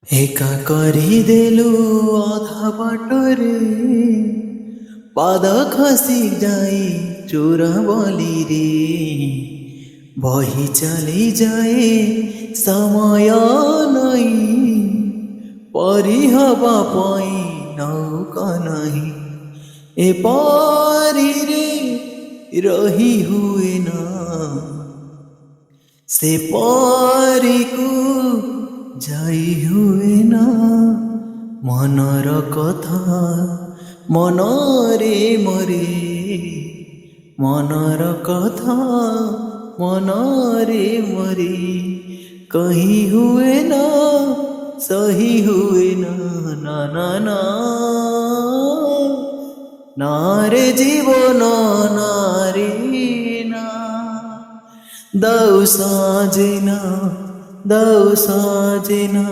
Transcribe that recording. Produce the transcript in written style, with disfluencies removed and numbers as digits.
ଏକା କରିଦେଲୁ ଅଧା ବାଟରେ, ପାଦ ଖସି ଯାଏ ଚୋର ବଲିରେ, ବହି ଚାଲି ଯାଏ ସମୟ ନାହିଁ, ପରି ହବା ପାଇଁ ନୌକା ନାହିଁ। ଏ ପାରିରେ ରହି ହୁଏ ନା, ସେ ପାରିକୁ ଯାଇ ହୁଏ ନା। ମନର କଥା ମନରେ ମରେ, ମନର କଥା ମନରେ ମରେ, କହି ହୁଏ ନା ସହି ହୁଏ ନା। ନା ନା ନା না রে জীবন না রে না, দাও সাজনা দাও সাজনা।